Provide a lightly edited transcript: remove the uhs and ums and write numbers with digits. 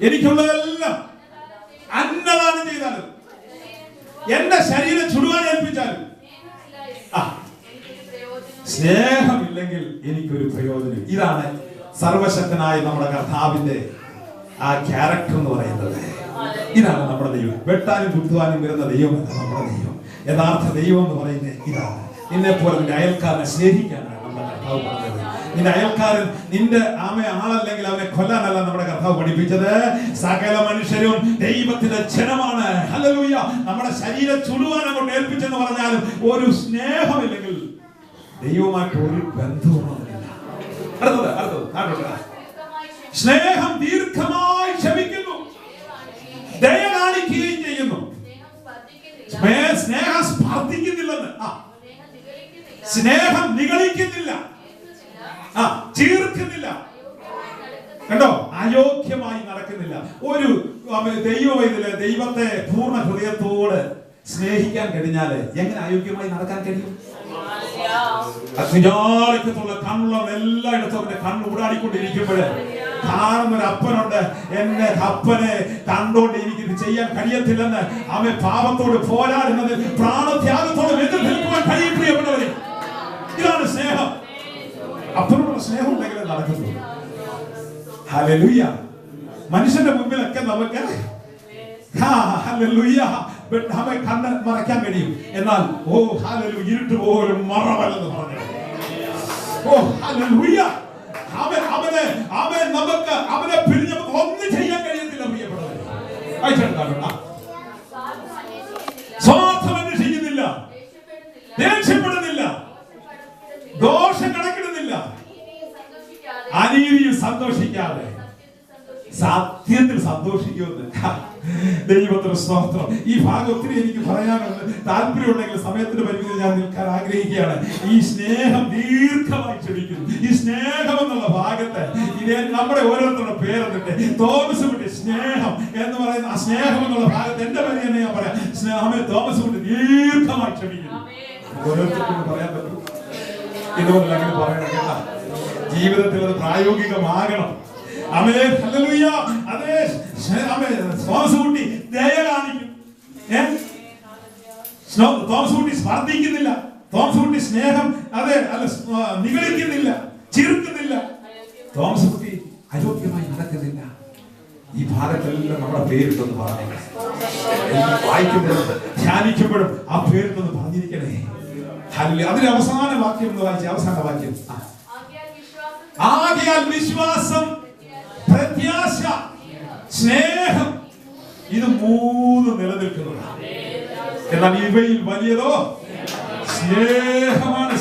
എനിക്കുള്ളതെല്ലാം അന്നദാനം ചെയ്താലും എന്റെ ശരീരം ചുടുവാൻ ഏൽപ്പിച്ചാലും സ്നേഹമില്ലെങ്കിൽ എനിക്കൊരു പ്രയോജനം. ഇതാണ് സർവശക്തനായ നമ്മുടെ കർത്താവിന്റെ ആ ക്യാരക്ടർ എന്ന് പറയുന്നത്. ഇതാണ് നമ്മുടെ ദൈവം. വെട്ടാനും കുത്തുവാനും വരുന്ന ദൈവമല്ല നമ്മുടെ ദൈവം. യഥാർത്ഥ ദൈവം എന്ന് പറയുന്നത് ഇതാണ്. നിന്നെ പോലെ നിന്റെ അയൽക്കാരനെ സ്നേഹിക്കാനാണ് നമ്മുടെ കർത്താവ് പറഞ്ഞത്. നിന്റെ അയൽക്കാരൻ നിന്റെ ആളല്ലെങ്കിൽ അവനെ കൊല്ലാനല്ല നമ്മുടെ കർത്താവ് പഠിപ്പിച്ചത്. സകല മനുഷ്യരും ദൈവത്തിന്റെ ജനമാണ്. ഹല്ലേലൂയ. നമ്മുടെ ശരീരം ചുടുവാൻ അങ്ങോട്ട് ഏൽപ്പിച്ചെന്ന് പറഞ്ഞാലും ഒരു സ്നേഹമില്ലെങ്കിൽ ദൈവമായിട്ട് ഒരു ബന്ധവുമില്ല. അടുത്തത് സ്നേഹം ദീർഘമായി ക്ഷമിക്കുന്നു, ദയ കാണിക്കുകയും ചെയ്യുന്നു. സ്നേഹം സ്പർദ്ധിക്കുന്നില്ലെന്ന്, സ്നേഹം നിഗളിക്കുന്നില്ല, ചീർക്കുന്നില്ല. കണ്ടോ, അയോഗ്യമായി നടക്കുന്നില്ല. ഒരു ദൈവത്തെ പൂർണ്ണ ഹൃദയത്തോട് സ്നേഹിക്കാൻ കഴിഞ്ഞാൽ എങ്ങനെ അയോഗ്യമായി നടക്കാൻ കഴിയും? അഗ്നിജാലക്കത്തുള്ള കണ്ണുള്ളവൻ എല്ലായിടത്തും അവന്റെ കണ്ണ് ഊടാടിക്കൊണ്ടിരിക്കുമ്പോൾ കാണുന്നൊരു അപ്പനുണ്ട്. എന്റെ അപ്പനെ കണ്ടോണ്ട് എനിക്കിത് ചെയ്യാൻ കഴിയത്തില്ലെന്ന് അവൻ പാപത്തോട് പോരാടുന്നത് പ്രാണത്യാഗത്തോട് എതിർ നിൽക്കുവാൻ കഴിയും. പ്രിയപ്പെട്ടവരെ, ഇതാണ് സ്നേഹം. അപ്പനോടുള്ള സ്നേഹം ഉണ്ടെങ്കിലേ നടക്കുന്നു. ഹല്ലേലൂയ. മനുഷ്യന്റെ മുമ്പിലൊക്കെ നമുക്ക് കണ്ണ് മറയ്ക്കാൻ കഴിയും. എന്നാൽ ഇരുട്ട് പോലും മറവല്ലെന്ന് പറഞ്ഞു. അവനെ പിരിഞ്ഞ് നമുക്ക് ഒന്നും ചെയ്യാൻ കഴിയത്തില്ല. പ്രിയപ്പെട്ടവരെ, സ്വാർത്ഥം അന്വേഷിക്കുന്നില്ല, ദേഷ്യപ്പെടുന്നില്ല, ദോഷം കണക്കിടുന്നില്ല, അനീതിയിൽ സന്തോഷിക്കാതെ സത്യത്തിൽ സന്തോഷിക്കുമെന്ന്. ദൈവത്തിന് സ്തോത്രം. ഈ ഭാഗം ഒത്തിരി എനിക്ക് പറയാനുണ്ട്. താല്പര്യമുണ്ടെങ്കിൽ സമയത്തിന്റെ പരിമിതി ഞാൻ നിൽക്കാൻ ആഗ്രഹിക്കുകയാണ്. ഈ സ്നേഹം ദീർഘമായി ക്ഷമിക്കുന്നു. ഈ സ്നേഹം എന്നുള്ള ഭാഗത്ത് ഇതേ നമ്മുടെ ഓരോരുത്തരുടെ പേരെന്നിട്ട് തോമസ് കുട്ടി സ്നേഹം എന്ന് പറയുന്ന ആ സ്നേഹം എന്നുള്ള ഭാഗത്ത് എന്റെ പേര് തന്നെ ഞാൻ പറയാം. സ്നേഹമേ തോമസ് കുട്ടി ദീർഘമായി ക്ഷമിക്കുന്നു. ഓരോരുത്തർക്കും പറയാൻ പറ്റും. ഇതുപോലെ അങ്ങനെ പറയണം കേട്ടാ. ജീവിതത്തിൽ അത് പ്രായോഗികമാകണം. ആമേൻ. ഹല്ലേലൂയ. അതേ തോമസ് കുട്ടി ദയ കാണിക്കും. തോമസ് കുട്ടി സ്പർദ്ധിക്കുന്നില്ല. തോമസ് കുട്ടി സ്നേഹം നിഗളിക്കുന്നില്ല, ചീർക്കുന്നില്ല. തോമസ് കുട്ടി അയോഗ്യമായി നടക്കുന്നില്ല. ഈ ഭാഗത്തെല്ലാം നമ്മുടെ പേരിട്ടൊന്ന് പറഞ്ഞേക്കണേ. വായിക്കുമ്പോഴും ധ്യാനിക്കുമ്പോഴും ആ പേരിട്ടൊന്ന് പറഞ്ഞിരിക്കണേ. അതിന്റെ അവസാന വാക്യം എന്ന് വായിച്ച അവസാന വാക്യം, ആകയാൽ വിശ്വാസം, പ്രത്യാശ, സ്നേഹം, ഇത് മൂന്ന് നിലനിൽക്കുന്നതാണ്. എന്നാൽ ഇവയിൽ വലിയതോ സ്നേഹമാണ്.